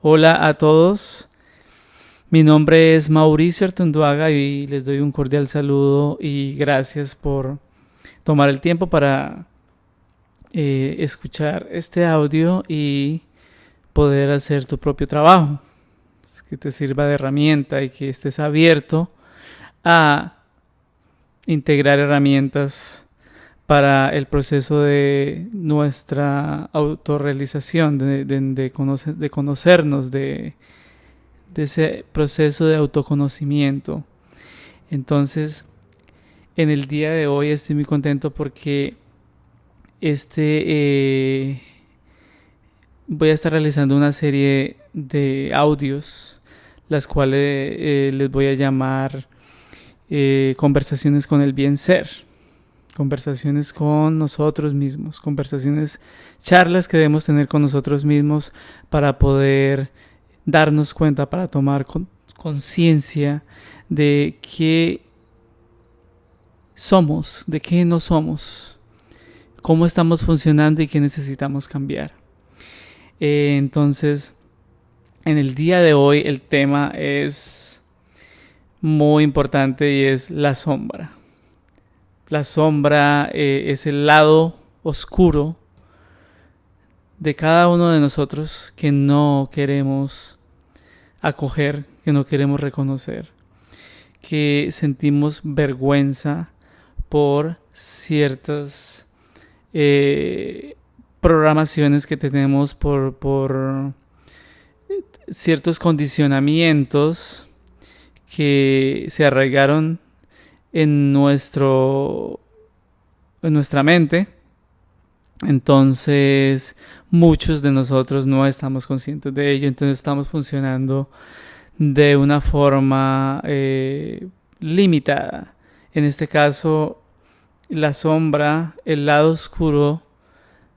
Hola a todos, mi nombre es Mauricio Artunduaga y les doy un cordial saludo y gracias por tomar el tiempo para escuchar este audio y poder hacer tu propio trabajo, que te sirva de herramienta y que estés abierto a integrar herramientas para el proceso de nuestra autorrealización, de conocernos, de ese proceso de autoconocimiento. Entonces, en el día de hoy estoy muy contento porque voy a estar realizando una serie de audios, las cuales les voy a llamar conversaciones con el bien ser. Conversaciones con nosotros mismos, charlas que debemos tener con nosotros mismos para poder darnos cuenta, para tomar conciencia de qué somos, de qué no somos, cómo estamos funcionando y qué necesitamos cambiar. Entonces, en el día de hoy el tema es muy importante y es la sombra. La sombra es el lado oscuro de cada uno de nosotros que no queremos acoger, que no queremos reconocer, que sentimos vergüenza por ciertas programaciones que tenemos, por ciertos condicionamientos que se arraigaron en nuestra mente. Entonces muchos de nosotros no estamos conscientes de ello, entonces estamos funcionando de una forma limitada. En este caso, la sombra, el lado oscuro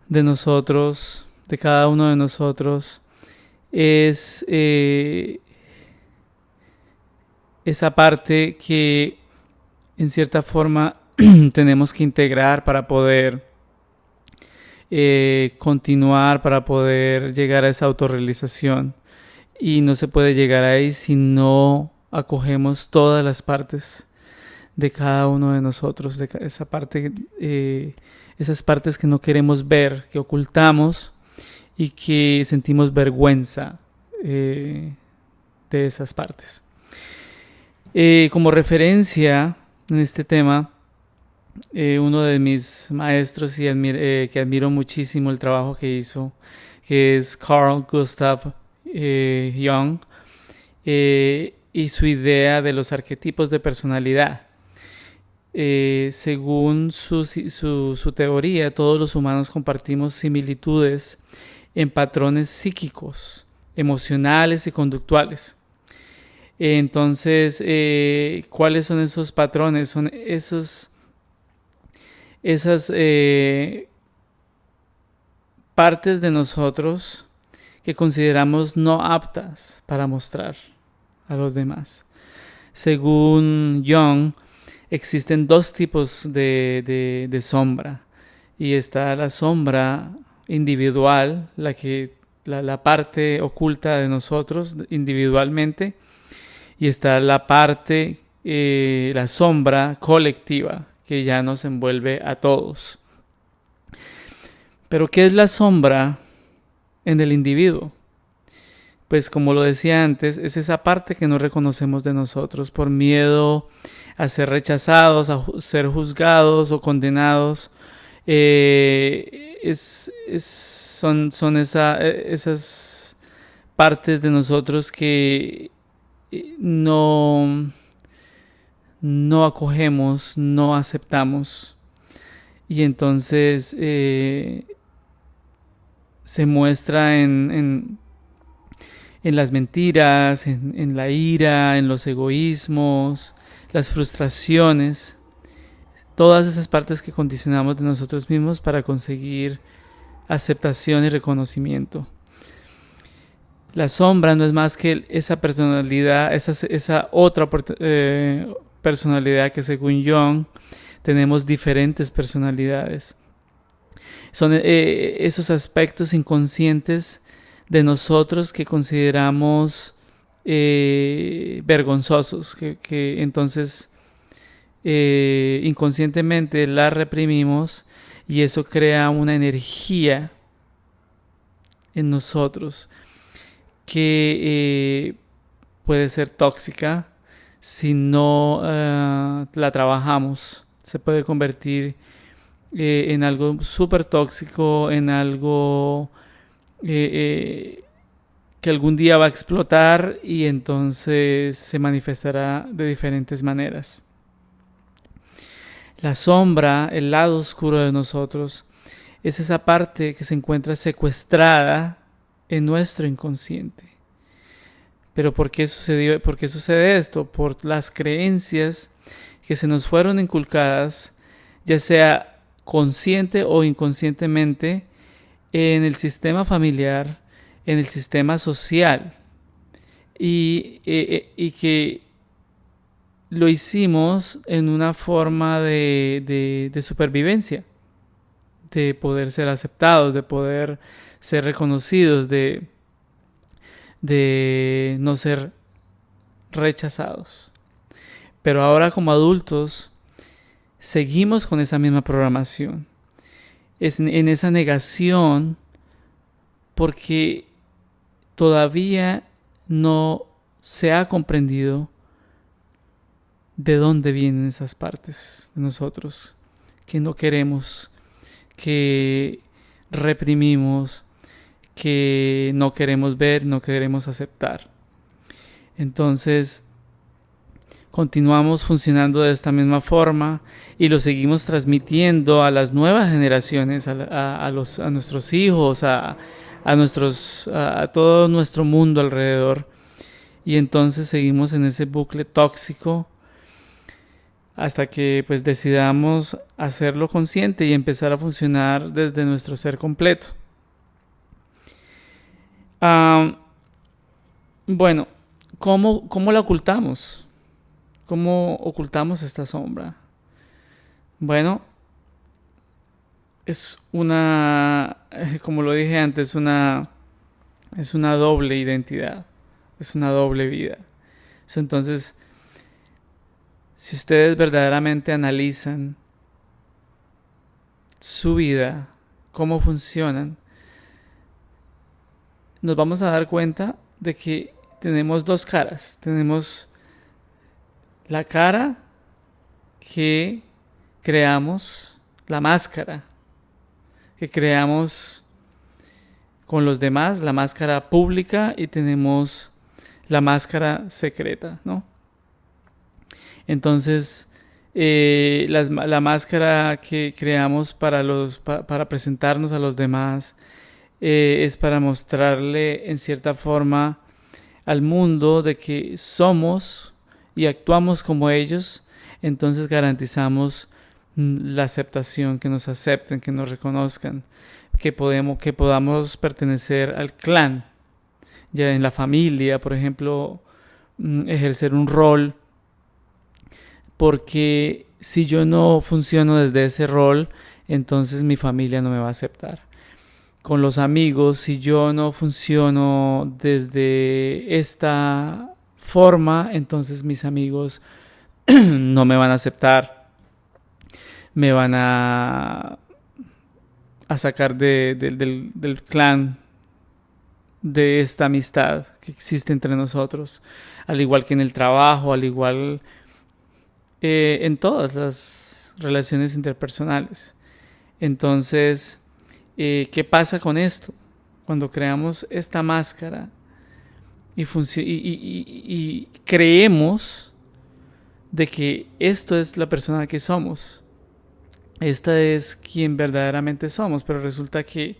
de nosotros, de cada uno de nosotros, es esa parte que en cierta forma tenemos que integrar para poder continuar, para poder llegar a esa autorrealización. Y no se puede llegar ahí si no acogemos todas las partes de cada uno de nosotros, de esa parte, esas partes que no queremos ver, que ocultamos y que sentimos vergüenza de esas partes. Como referencia en este tema, uno de mis maestros y que admiro muchísimo el trabajo que hizo, que es Carl Gustav Jung, y su idea de los arquetipos de personalidad. Según su teoría, todos los humanos compartimos similitudes en patrones psíquicos, emocionales y conductuales. Entonces, ¿cuáles son esos patrones? Son esas partes de nosotros que consideramos no aptas para mostrar a los demás. Según Jung, existen dos tipos de sombra, y está la sombra individual, la parte oculta de nosotros individualmente, y está la parte, la sombra colectiva, que ya nos envuelve a todos. Pero ¿qué es la sombra en el individuo? Pues como lo decía antes, es esa parte que no reconocemos de nosotros por miedo a ser rechazados, a ser juzgados o condenados. Son esas partes de nosotros que no acogemos, no aceptamos, y entonces se muestra en las mentiras, en la ira, en los egoísmos, las frustraciones, todas esas partes que condicionamos de nosotros mismos para conseguir aceptación y reconocimiento. La sombra no es más que esa personalidad, esa otra personalidad que, según Jung, tenemos diferentes personalidades. Son esos aspectos inconscientes de nosotros que consideramos vergonzosos, que entonces inconscientemente la reprimimos y eso crea una energía en nosotros que puede ser tóxica si no la trabajamos. Se puede convertir en algo súper tóxico, en algo que algún día va a explotar y entonces se manifestará de diferentes maneras. La sombra, el lado oscuro de nosotros, es esa parte que se encuentra secuestrada en nuestro inconsciente. ¿Pero por qué sucedió? ¿Por qué sucede esto? Por las creencias que se nos fueron inculcadas, ya sea consciente o inconscientemente, en el sistema familiar, en el sistema social, y que lo hicimos en una forma de supervivencia, de poder ser aceptados, de poder ser reconocidos, de no ser rechazados. Pero ahora como adultos seguimos con esa misma programación, en esa negación, porque todavía no se ha comprendido de dónde vienen esas partes de nosotros que no queremos, que reprimimos, que no queremos ver, no queremos aceptar. Entonces, continuamos funcionando de esta misma forma y lo seguimos transmitiendo a las nuevas generaciones, a nuestros hijos, a todo nuestro mundo alrededor. Y entonces seguimos en ese bucle tóxico hasta que pues decidamos hacerlo consciente y empezar a funcionar desde nuestro ser completo. Bueno, ¿cómo la ocultamos? ¿Cómo ocultamos esta sombra? Bueno, es como lo dije antes, es una doble identidad, es una doble vida. Entonces, si ustedes verdaderamente analizan su vida, cómo funcionan, nos vamos a dar cuenta de que tenemos dos caras. Tenemos la cara que creamos, la máscara que creamos con los demás, la máscara pública, y tenemos la máscara secreta, ¿no? Entonces, la máscara que creamos para presentarnos a los demás es para mostrarle en cierta forma al mundo de que somos y actuamos como ellos. Entonces garantizamos la aceptación, que nos acepten, que nos reconozcan, que podamos pertenecer al clan. Ya en la familia, por ejemplo, ejercer un rol, porque si yo no funciono desde ese rol, entonces mi familia no me va a aceptar. Con los amigos, si yo no funciono desde esta forma, entonces mis amigos no me van a aceptar, me van a sacar del clan, de esta amistad que existe entre nosotros, al igual que en el trabajo, al igual en todas las relaciones interpersonales. Entonces, ¿qué pasa con esto? Cuando creamos esta máscara y creemos de que esto es la persona que somos, esta es quien verdaderamente somos, pero resulta que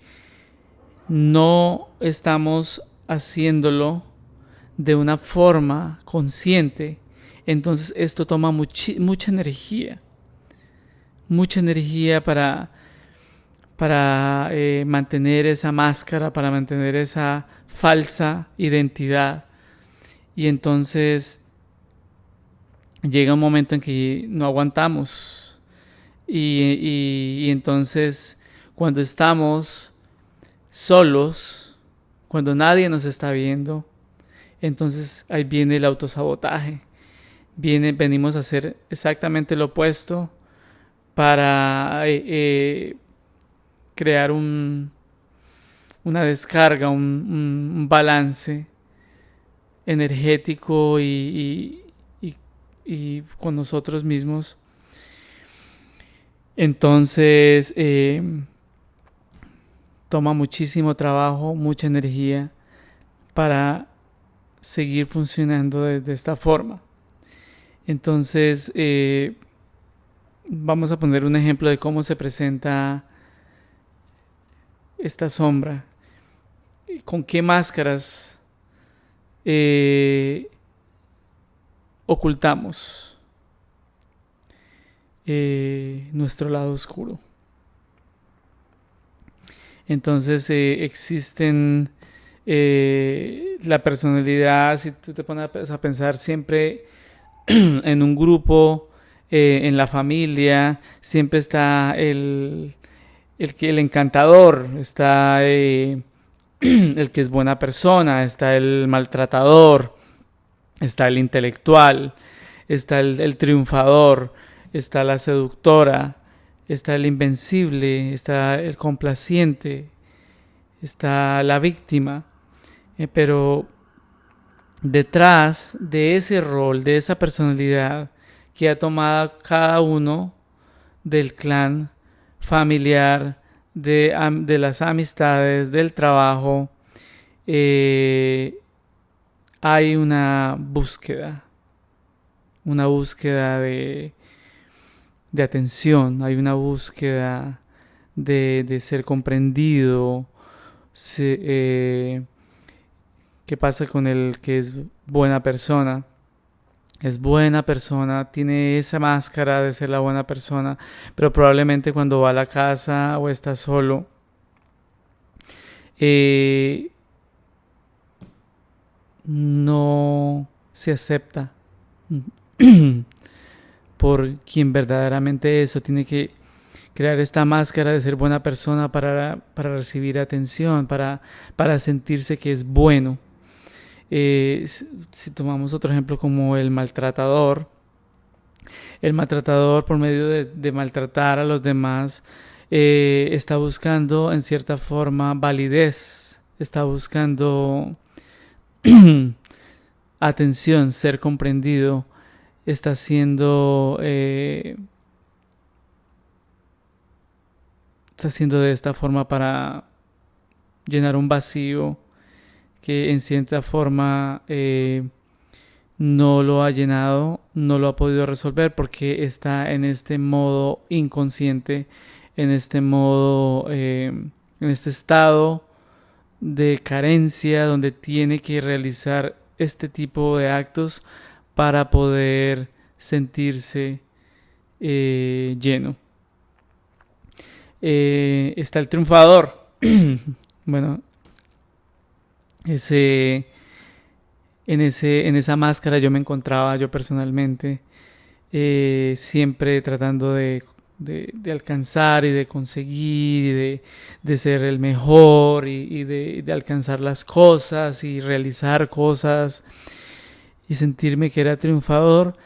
no estamos haciéndolo de una forma consciente. Entonces esto toma mucha energía para mantener esa máscara, para mantener esa falsa identidad. Y entonces llega un momento en que no aguantamos. Y entonces cuando estamos solos, cuando nadie nos está viendo, entonces ahí viene el autosabotaje. Venimos a hacer exactamente lo opuesto para crear una descarga, un balance energético y con nosotros mismos. Entonces toma muchísimo trabajo, mucha energía para seguir funcionando de esta forma. Entonces vamos a poner un ejemplo de cómo se presenta esta sombra. ¿Con qué máscaras ocultamos nuestro lado oscuro? Entonces existen la personalidad. Si tú te pones a pensar siempre en un grupo, en la familia, siempre está el encantador, está el que es buena persona, está el maltratador, está el intelectual, está el triunfador, está la seductora, está el invencible, está el complaciente, está la víctima. Pero detrás de ese rol, de esa personalidad que ha tomado cada uno del clan familiar, de las amistades, del trabajo, hay una búsqueda de atención, hay una búsqueda de ser comprendido. ¿Qué pasa con el que es buena persona? Es buena persona, tiene esa máscara de ser la buena persona, pero probablemente cuando va a la casa o está solo, no se acepta por quien verdaderamente es, o tiene que crear esta máscara de ser buena persona para recibir atención, para sentirse que es bueno. Si tomamos otro ejemplo como el maltratador por medio de maltratar a los demás, está buscando en cierta forma validez, está buscando atención, ser comprendido, está haciendo de esta forma para llenar un vacío que en cierta forma no lo ha llenado, no lo ha podido resolver porque está en este modo inconsciente, en este modo, en este estado de carencia donde tiene que realizar este tipo de actos para poder sentirse lleno. Está el triunfador. Bueno, en esa máscara yo me encontraba yo personalmente, siempre tratando de alcanzar y de conseguir y de ser el mejor y de alcanzar las cosas y realizar cosas y sentirme que era triunfador,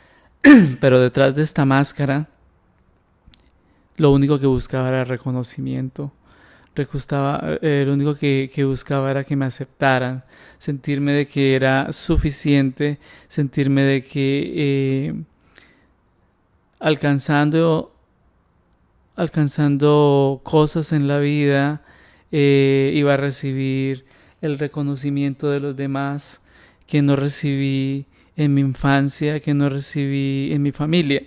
pero detrás de esta máscara lo único que buscaba era reconocimiento. Lo único que buscaba era que me aceptaran, sentirme de que era suficiente, sentirme de que alcanzando cosas en la vida iba a recibir el reconocimiento de los demás que no recibí en mi infancia, que no recibí en mi familia.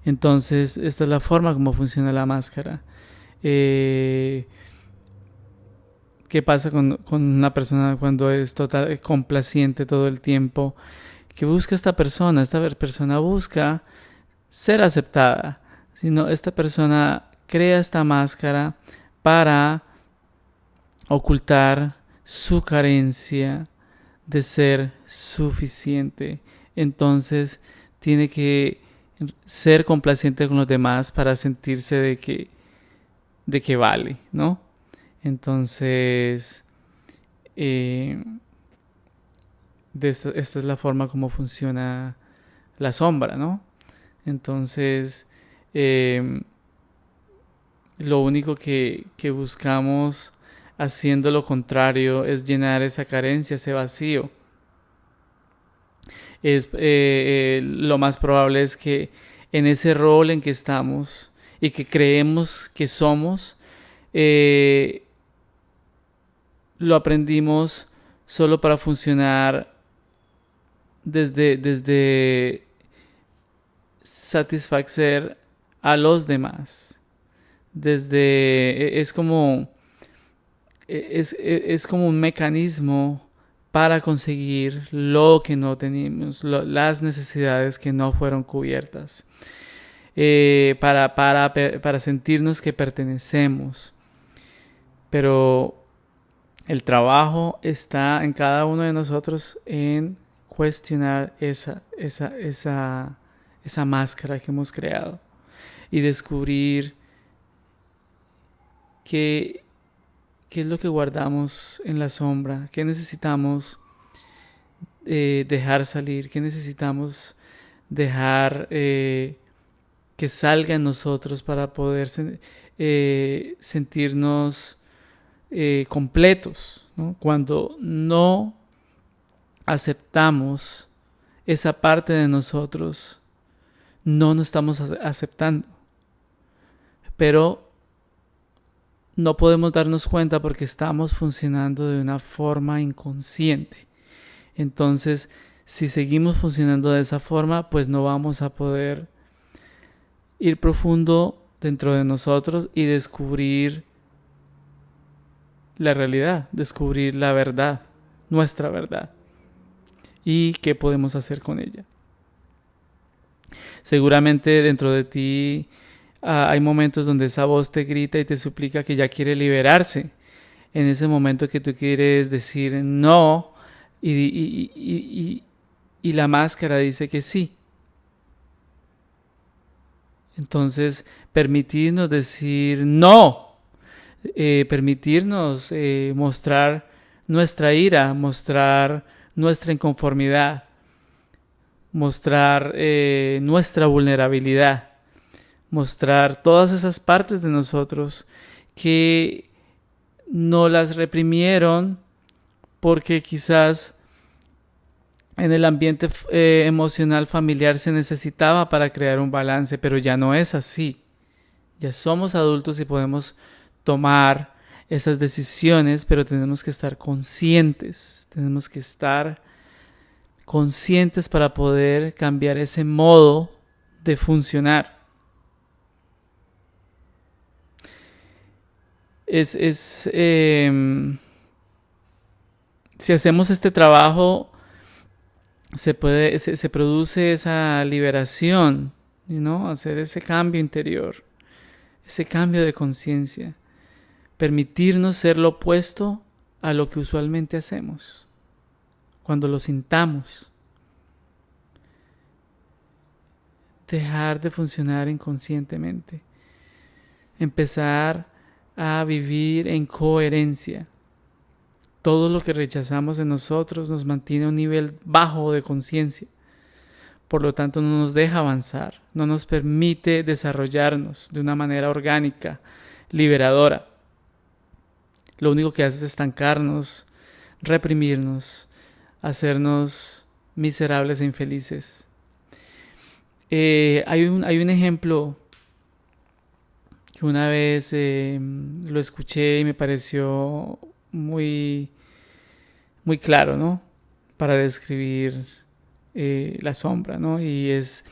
Entonces, esta es la forma como funciona la máscara. ¿Qué pasa con una persona cuando es total complaciente todo el tiempo? ¿Qué busca esta persona? Esta persona busca ser aceptada. Sino esta persona crea esta máscara para ocultar su carencia de ser suficiente. Entonces tiene que ser complaciente con los demás para sentirse de que vale, ¿no? Entonces Eh, esta es la forma como funciona la sombra, ¿no? Entonces, eh, lo único que buscamos haciendo lo contrario es llenar esa carencia, ese vacío. Lo más probable es que en ese rol en que estamos y que creemos que somos, eh, lo aprendimos solo para funcionar desde satisfacer a los demás. Es como es como un mecanismo para conseguir lo que no teníamos, las necesidades que no fueron cubiertas, para sentirnos que pertenecemos. Pero el trabajo está en cada uno de nosotros en cuestionar esa máscara que hemos creado y descubrir qué es lo que guardamos en la sombra, qué necesitamos dejar salir, qué necesitamos dejar que salga en nosotros para poder sentirnos completos, ¿no? Cuando no aceptamos esa parte de nosotros, no nos estamos aceptando. Pero no podemos darnos cuenta porque estamos funcionando de una forma inconsciente. Entonces, si seguimos funcionando de esa forma, pues no vamos a poder ir profundo dentro de nosotros y descubrir la realidad, descubrir la verdad, nuestra verdad, y qué podemos hacer con ella. Seguramente dentro de ti hay momentos donde esa voz te grita y te suplica que ya quiere liberarse. En ese momento que tú quieres decir no y la máscara dice que sí. Entonces, permitirnos decir no, permitirnos mostrar nuestra ira, mostrar nuestra inconformidad, mostrar nuestra vulnerabilidad, mostrar todas esas partes de nosotros que no las reprimieron porque quizás en el ambiente emocional familiar se necesitaba para crear un balance, pero ya no es así. Ya somos adultos y podemos tomar esas decisiones, pero tenemos que estar conscientes, para poder cambiar ese modo de funcionar. Si hacemos este trabajo, se produce esa liberación, ¿no? Hacer ese cambio interior, ese cambio de conciencia, permitirnos ser lo opuesto a lo que usualmente hacemos, cuando lo sintamos, dejar de funcionar inconscientemente, empezar a vivir en coherencia. Todo lo que rechazamos en nosotros nos mantiene a un nivel bajo de conciencia. Por lo tanto, no nos deja avanzar, no nos permite desarrollarnos de una manera orgánica, liberadora. Lo único que hace es estancarnos, reprimirnos, hacernos miserables e infelices. Hay un ejemplo que una vez lo escuché y me pareció muy, muy claro, ¿no? Para describir la sombra, ¿no? Y es,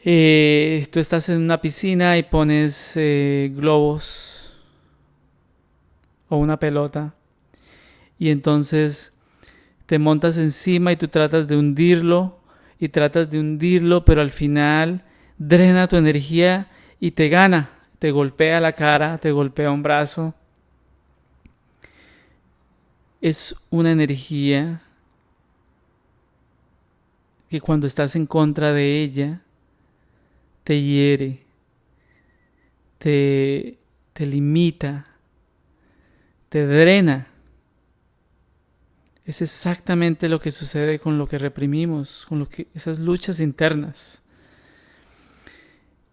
tú estás en una piscina y pones globos o una pelota y entonces te montas encima y tú tratas de hundirlo y tratas de hundirlo, pero al final drena tu energía y te gana, te golpea la cara, te golpea un brazo. Es una energía que cuando estás en contra de ella, te hiere, te limita, te drena. Es exactamente lo que sucede con lo que reprimimos, esas luchas internas.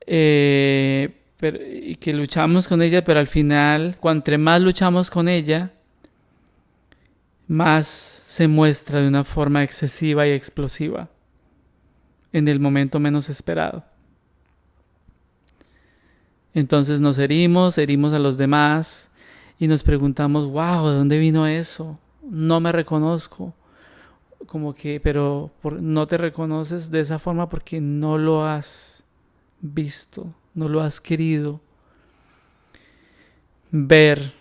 Y que luchamos con ella, pero al final, cuanto más luchamos con ella, más se muestra de una forma excesiva y explosiva en el momento menos esperado. Entonces nos herimos a los demás y nos preguntamos, wow, ¿de dónde vino eso? No me reconozco. Como que, pero no te reconoces de esa forma porque no lo has visto, no lo has querido ver.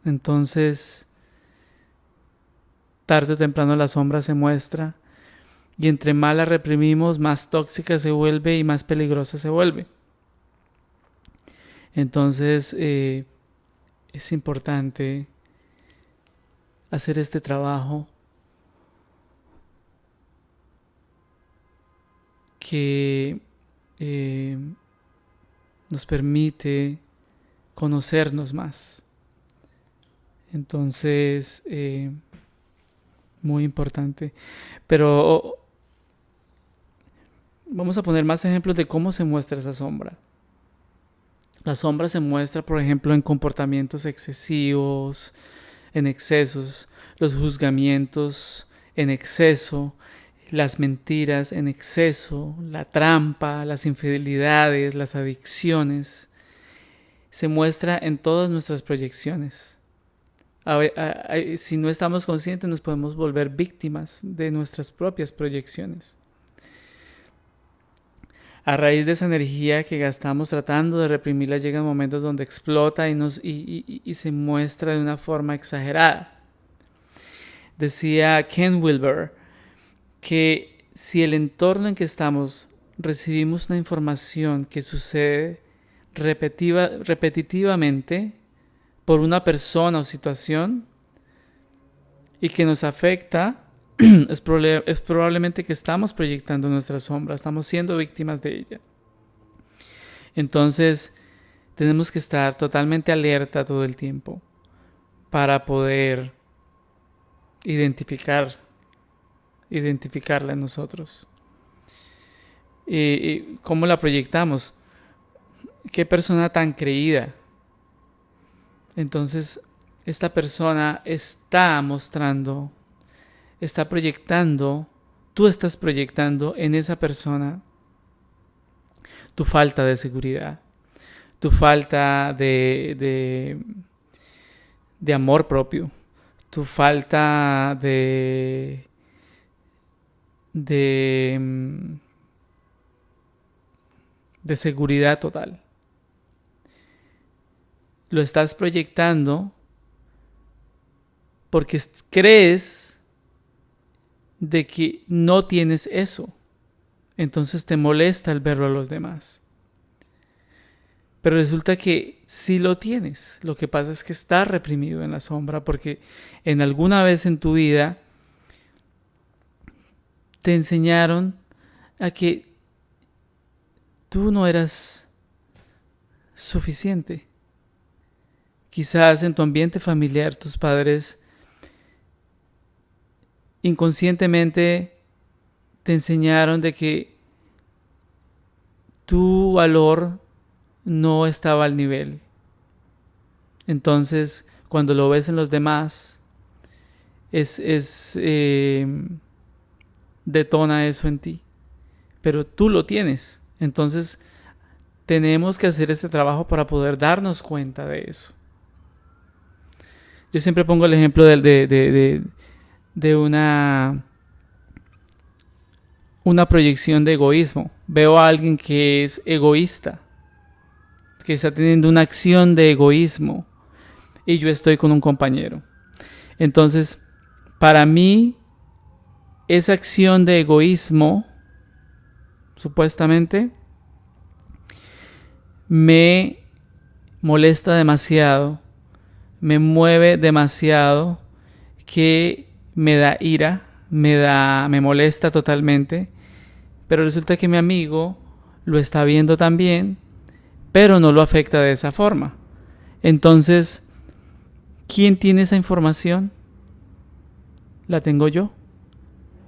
Entonces, tarde o temprano la sombra se muestra y entre más la reprimimos, más tóxica se vuelve y más peligrosa se vuelve. Entonces, es importante hacer este trabajo que nos permite conocernos más. Entonces, muy importante. Pero vamos a poner más ejemplos de cómo se muestra esa sombra. La sombra se muestra, por ejemplo, en comportamientos excesivos, en excesos, los juzgamientos en exceso, las mentiras en exceso, la trampa, las infidelidades, las adicciones. Se muestra en todas nuestras proyecciones. Si no estamos conscientes, nos podemos volver víctimas de nuestras propias proyecciones. A raíz de esa energía que gastamos tratando de reprimirla, llegan momentos donde explota y se muestra de una forma exagerada. Decía Ken Wilber que si el entorno en que estamos recibimos una información que sucede repetitivamente por una persona o situación y que nos afecta, es probablemente que estamos proyectando nuestra sombra, estamos siendo víctimas de ella. Entonces, tenemos que estar totalmente alerta todo el tiempo para poder identificarla en nosotros. ¿Cómo la proyectamos? ¿Qué persona tan creída? Entonces, esta persona está mostrando, está proyectando, tú estás proyectando en esa persona tu falta de seguridad, tu falta de amor propio, tu falta de seguridad total. Lo estás proyectando porque crees de que no tienes eso. Entonces te molesta el verlo a los demás. Pero resulta que sí lo tienes. Lo que pasa es que está reprimido en la sombra porque en alguna vez en tu vida te enseñaron a que tú no eras suficiente. Quizás en tu ambiente familiar tus padres inconscientemente te enseñaron de que tu valor no estaba al nivel. Entonces, cuando lo ves en los demás, detona eso en ti. Pero tú lo tienes. Entonces, tenemos que hacer este trabajo para poder darnos cuenta de eso. Yo siempre pongo el ejemplo de una proyección de egoísmo. Veo a alguien que es egoísta, que está teniendo una acción de egoísmo, y yo estoy con un compañero. Entonces, para mí, esa acción de egoísmo, supuestamente, me molesta demasiado, me mueve demasiado, que me da ira, me molesta totalmente, pero resulta que mi amigo lo está viendo también, pero no lo afecta de esa forma. Entonces, ¿quién tiene esa información? la tengo yo.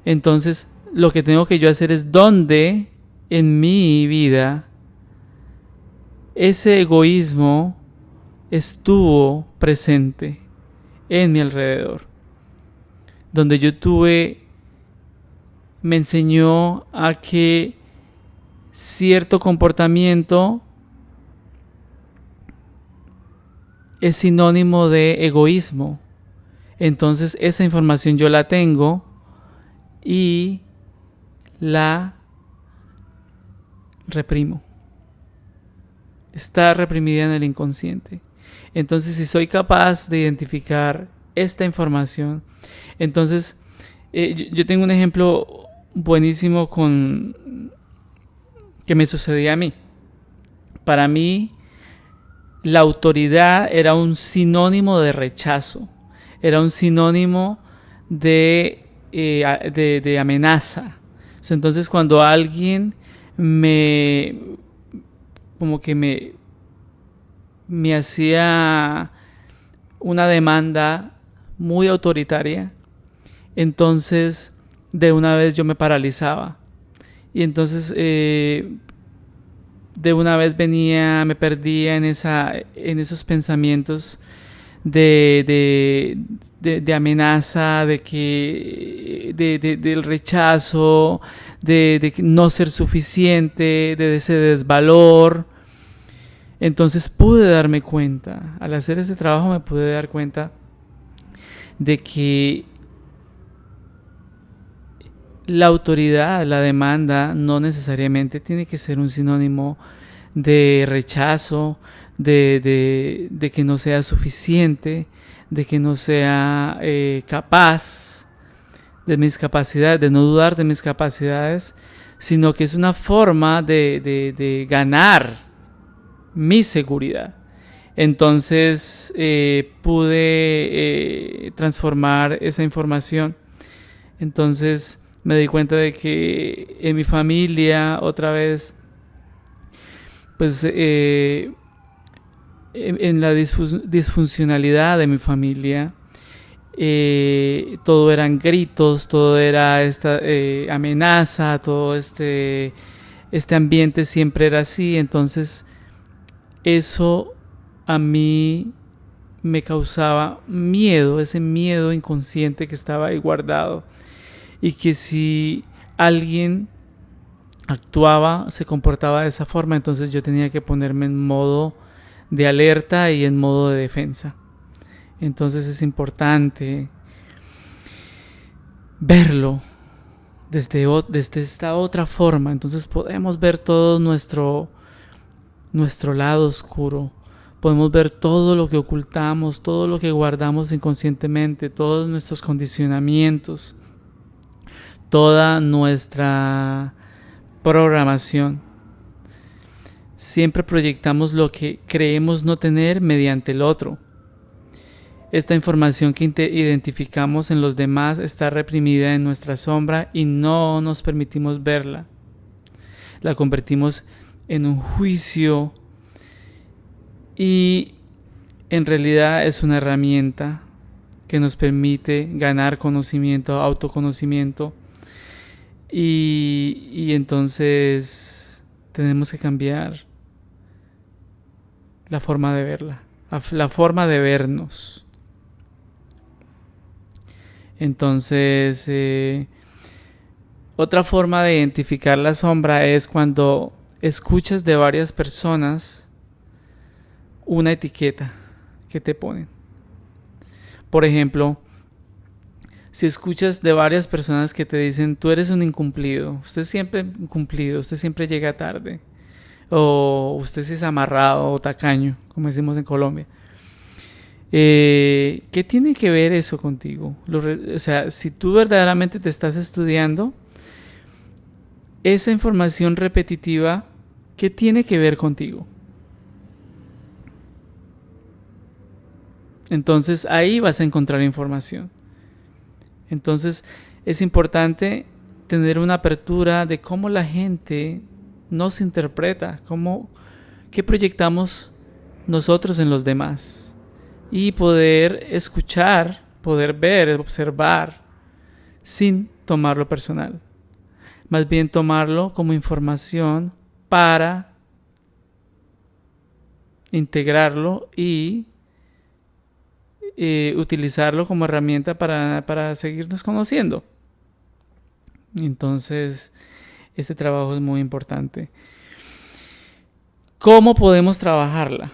Entonces, lo que tengo que yo hacer es dónde en mi vida ese egoísmo estuvo presente en mi alrededor. Donde yo me enseñó a que cierto comportamiento es sinónimo de egoísmo. Entonces esa información yo la tengo y la reprimo. Está reprimida en el inconsciente. Entonces, si soy capaz de identificar esta información, entonces yo tengo un ejemplo buenísimo que me sucedía a mí. Para mí, la autoridad era un sinónimo de rechazo, era un sinónimo de amenaza. Entonces, cuando alguien me hacía una demanda muy autoritaria, entonces de una vez yo me paralizaba y entonces de una vez me perdía en esos pensamientos de amenaza, del rechazo, de no ser suficiente, de ese desvalor. Entonces pude darme cuenta, al hacer ese trabajo me pude dar cuenta de que la autoridad, la demanda, no necesariamente tiene que ser un sinónimo de rechazo, de que no sea suficiente, de que no sea capaz de mis capacidades, de no dudar de mis capacidades, sino que es una forma de ganar mi seguridad. Entonces pude transformar esa información. Entonces me di cuenta de que en mi familia, otra vez, pues en la disfuncionalidad de mi familia, todo eran gritos, todo era esta amenaza, todo este ambiente siempre era así. Entonces eso a mí me causaba miedo, ese miedo inconsciente que estaba ahí guardado, y que si alguien actuaba, se comportaba de esa forma, entonces yo tenía que ponerme en modo de alerta y en modo de defensa. Entonces es importante verlo desde esta otra forma. Entonces podemos ver todo nuestro lado oscuro. Podemos ver todo lo que ocultamos, todo lo que guardamos inconscientemente, todos nuestros condicionamientos, toda nuestra programación. Siempre proyectamos lo que creemos no tener mediante el otro. Esta información que identificamos en los demás está reprimida en nuestra sombra y no nos permitimos verla. La convertimos en un juicio y en realidad es una herramienta que nos permite ganar conocimiento, autoconocimiento, y entonces tenemos que cambiar la forma de verla, la forma de vernos. Entonces otra forma de identificar la sombra es cuando escuchas de varias personas una etiqueta que te ponen. Por ejemplo, si escuchas de varias personas que te dicen: tú eres un incumplido, usted siempre incumplido, usted siempre llega tarde, o usted sí es amarrado o tacaño, como decimos en Colombia. ¿Qué tiene que ver eso contigo? O sea, si tú verdaderamente te estás estudiando, esa información repetitiva, ¿qué tiene que ver contigo? Entonces ahí vas a encontrar información. Entonces es importante tener una apertura de cómo la gente nos interpreta, qué proyectamos nosotros en los demás, y poder escuchar, poder ver, observar sin tomarlo personal. Más bien tomarlo como información para integrarlo y utilizarlo como herramienta para seguirnos conociendo. Entonces, este trabajo es muy importante. ¿Cómo podemos trabajarla?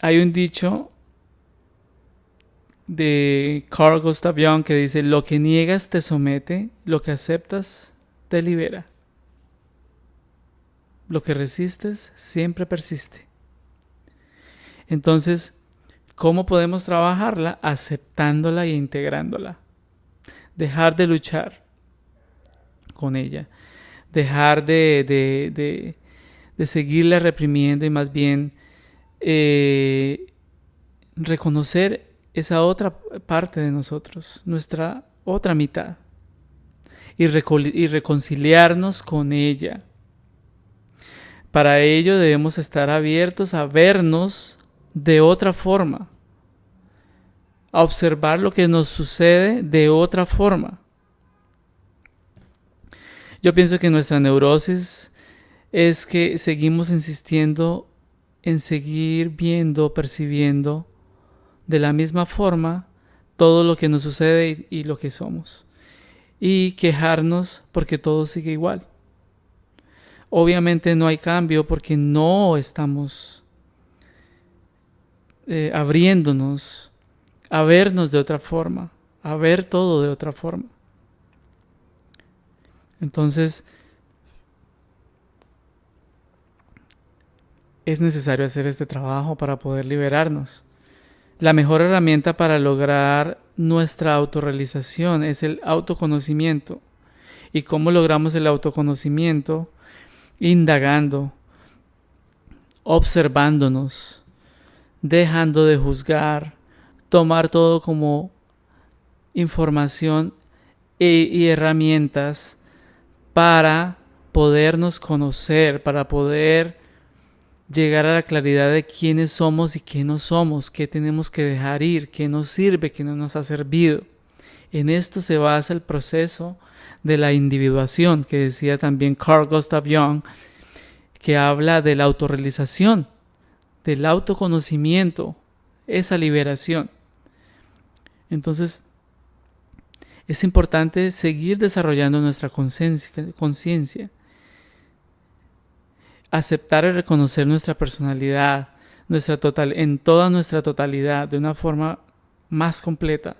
Hay un dicho de Carl Gustav Jung que dice: lo que niegas te somete, lo que aceptas te libera. Lo que resistes siempre persiste. Entonces, ¿cómo podemos trabajarla? Aceptándola e integrándola. Dejar de luchar con ella. Dejar de seguirla reprimiendo y más bien reconocer esa otra parte de nosotros, nuestra otra mitad, y reconciliarnos con ella. Para ello debemos estar abiertos a vernos de otra forma, a observar lo que nos sucede de otra forma. Yo pienso que nuestra neurosis es que seguimos insistiendo en seguir viendo, percibiendo de la misma forma todo lo que nos sucede y lo que somos, y quejarnos porque todo sigue igual. Obviamente no hay cambio porque no estamos abriéndonos a vernos de otra forma, a ver todo de otra forma. Entonces, es necesario hacer este trabajo para poder liberarnos. La mejor herramienta para lograr nuestra autorrealización es el autoconocimiento. ¿Y cómo logramos el autoconocimiento? Indagando, observándonos, dejando de juzgar, tomar todo como información y herramientas para podernos conocer, para poder llegar a la claridad de quiénes somos y qué no somos, qué tenemos que dejar ir, qué nos sirve, qué no nos ha servido. En esto se basa el proceso de la individuación, que decía también Carl Gustav Jung, que habla de la autorrealización, del autoconocimiento, esa liberación. Entonces, es importante seguir desarrollando nuestra conciencia, aceptar y reconocer nuestra personalidad, en toda nuestra totalidad, de una forma más completa.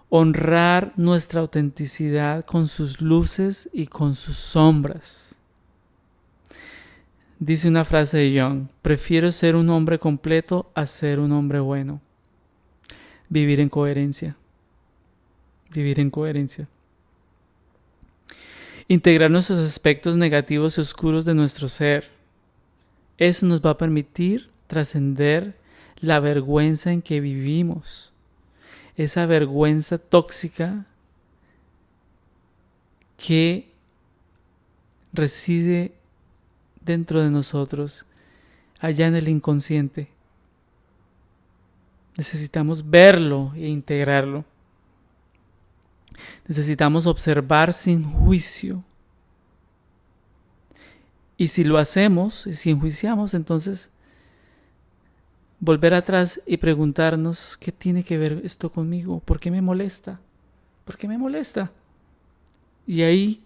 Honrar nuestra autenticidad con sus luces y con sus sombras. Dice una frase de Jung: prefiero ser un hombre completo a ser un hombre bueno. Vivir en coherencia. Vivir en coherencia. Integrar nuestros aspectos negativos y oscuros de nuestro ser. Eso nos va a permitir trascender la vergüenza en que vivimos. Esa vergüenza tóxica que reside dentro de nosotros, allá en el inconsciente. Necesitamos verlo e integrarlo. Necesitamos observar sin juicio. Y si lo hacemos, y si enjuiciamos, entonces volver atrás y preguntarnos: ¿qué tiene que ver esto conmigo? ¿Por qué me molesta? ¿Por qué me molesta? Y ahí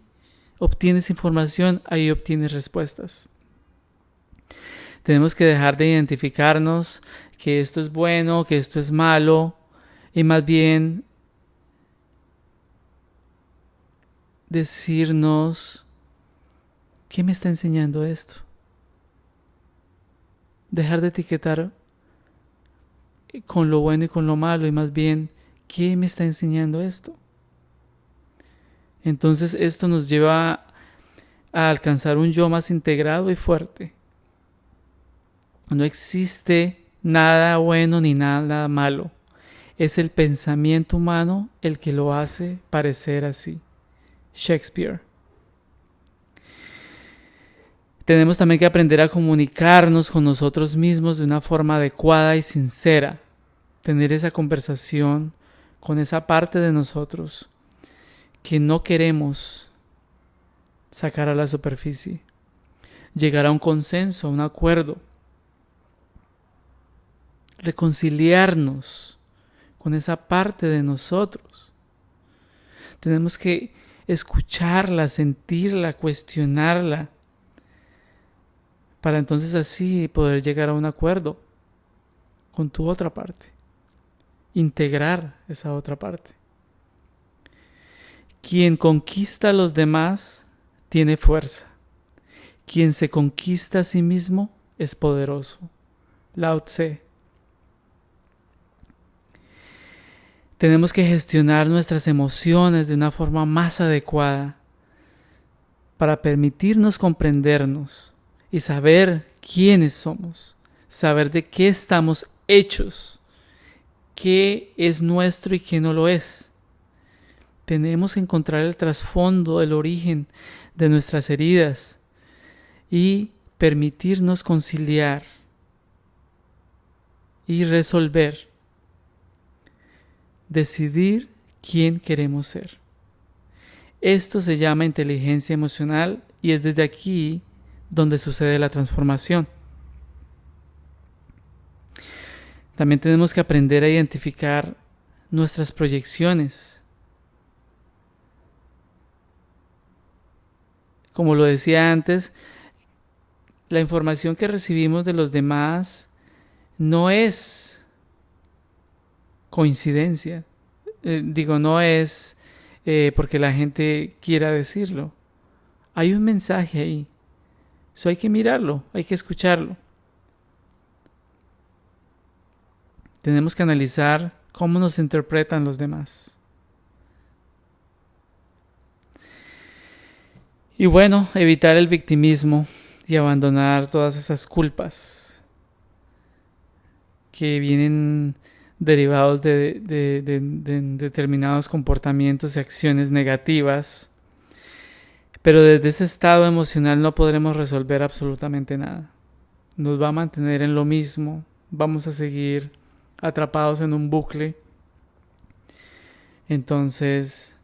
obtienes información, ahí obtienes respuestas. Tenemos que dejar de identificarnos que esto es bueno, que esto es malo, y más bien decirnos: ¿qué me está enseñando esto? Dejar de etiquetar con lo bueno y con lo malo, y más bien, ¿qué me está enseñando esto? Entonces esto nos lleva a alcanzar un yo más integrado y fuerte. No existe nada bueno ni nada malo. Es el pensamiento humano el que lo hace parecer así. Shakespeare. Tenemos también que aprender a comunicarnos con nosotros mismos de una forma adecuada y sincera. Tener esa conversación con esa parte de nosotros que no queremos sacar a la superficie, llegar a un consenso, a un acuerdo, reconciliarnos con esa parte de nosotros. Tenemos que escucharla, sentirla, cuestionarla, para entonces así poder llegar a un acuerdo con tu otra parte, integrar esa otra parte. Quien conquista a los demás tiene fuerza. Quien se conquista a sí mismo es poderoso. Lao Tse. Tenemos que gestionar nuestras emociones de una forma más adecuada para permitirnos comprendernos y saber quiénes somos, saber de qué estamos hechos, qué es nuestro y qué no lo es. Tenemos que encontrar el trasfondo, el origen de nuestras heridas y permitirnos conciliar y resolver, decidir quién queremos ser. Esto se llama inteligencia emocional y es desde aquí donde sucede la transformación. También tenemos que aprender a identificar nuestras proyecciones. Como lo decía antes, la información que recibimos de los demás no es coincidencia. No es porque la gente quiera decirlo. Hay un mensaje ahí. Eso hay que mirarlo, hay que escucharlo. Tenemos que analizar cómo nos interpretan los demás. Y bueno, evitar el victimismo y abandonar todas esas culpas que vienen derivados de determinados comportamientos y acciones negativas. Pero desde ese estado emocional no podremos resolver absolutamente nada. Nos va a mantener en lo mismo. Vamos a seguir atrapados en un bucle. Entonces,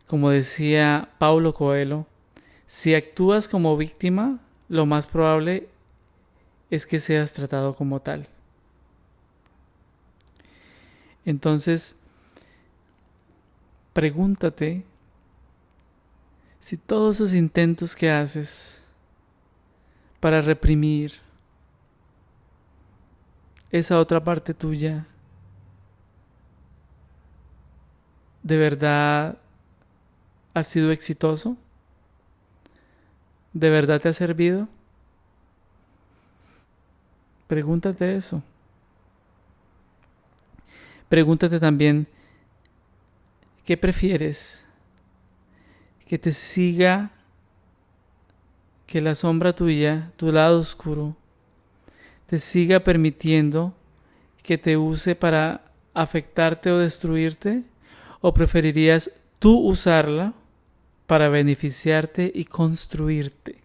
como decía Paulo Coelho, si actúas como víctima, lo más probable es que seas tratado como tal. Entonces, pregúntate si todos esos intentos que haces para reprimir esa otra parte tuya, ¿de verdad ha sido exitoso? ¿De verdad te ha servido? Pregúntate eso. Pregúntate también, ¿qué prefieres? Que te siga, que la sombra tuya, tu lado oscuro, te siga permitiendo que te use para afectarte o destruirte, o preferirías tú usarla para beneficiarte y construirte.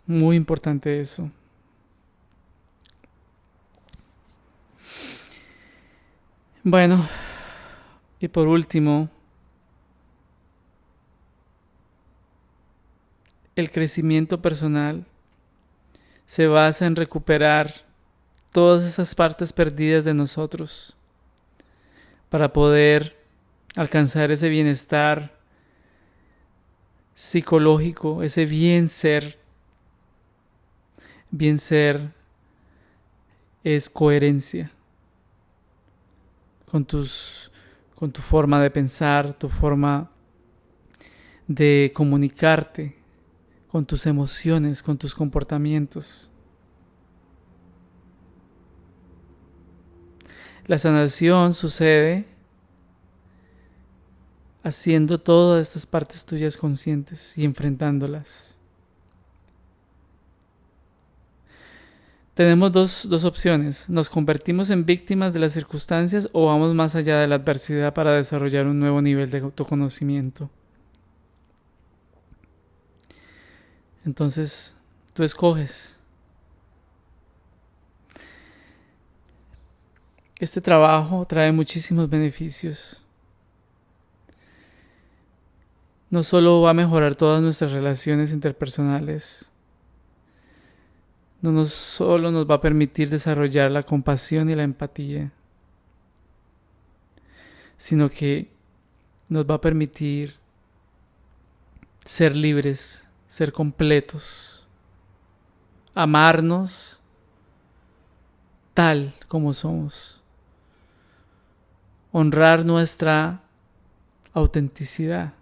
Muy importante eso. Bueno, y por último, el crecimiento personal se basa en recuperar todas esas partes perdidas de nosotros para poder alcanzar ese bienestar psicológico, ese bien ser. Bien ser es coherencia con tu forma de pensar, tu forma de comunicarte, con tus emociones, con tus comportamientos. La sanación sucede haciendo todas estas partes tuyas conscientes y enfrentándolas. Tenemos dos opciones. Nos convertimos en víctimas de las circunstancias o vamos más allá de la adversidad para desarrollar un nuevo nivel de autoconocimiento. Entonces, tú escoges. Este trabajo trae muchísimos beneficios. No solo va a mejorar todas nuestras relaciones interpersonales, no solo nos va a permitir desarrollar la compasión y la empatía, sino que nos va a permitir ser libres, ser completos, amarnos tal como somos, honrar nuestra autenticidad.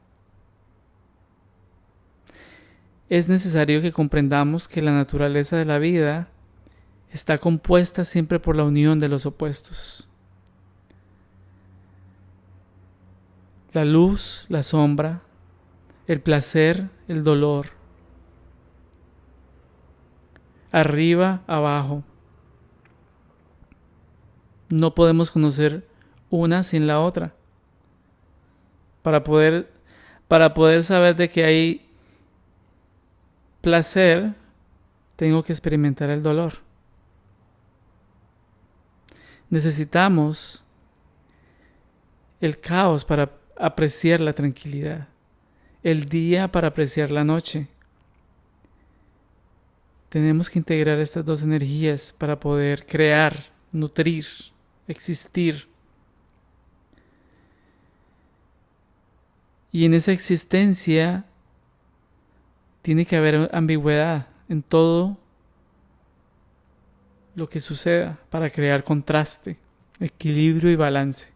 Es necesario que comprendamos que la naturaleza de la vida está compuesta siempre por la unión de los opuestos. La luz, la sombra, el placer, el dolor. Arriba, abajo. No podemos conocer una sin la otra. Para poder saber de que hay placer, tengo que experimentar el dolor. Necesitamos el caos para apreciar la tranquilidad, el día para apreciar la noche. Tenemos que integrar estas dos energías para poder crear, nutrir, existir. Y en esa existencia tiene que haber ambigüedad en todo lo que suceda para crear contraste, equilibrio y balance.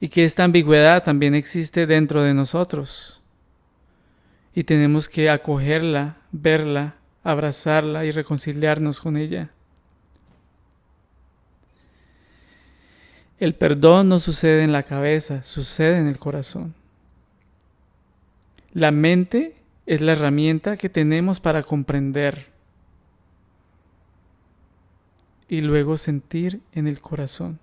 Y que esta ambigüedad también existe dentro de nosotros. Y tenemos que acogerla, verla, abrazarla y reconciliarnos con ella. El perdón no sucede en la cabeza, sucede en el corazón. La mente es la herramienta que tenemos para comprender y luego sentir en el corazón.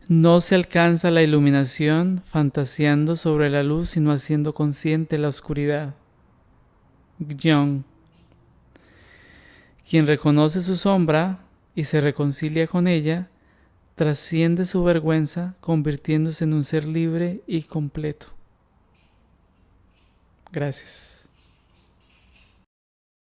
No se alcanza la iluminación fantaseando sobre la luz, sino haciendo consciente la oscuridad. Jung. Quien reconoce su sombra y se reconcilia con ella, trasciende su vergüenza, convirtiéndose en un ser libre y completo. Gracias.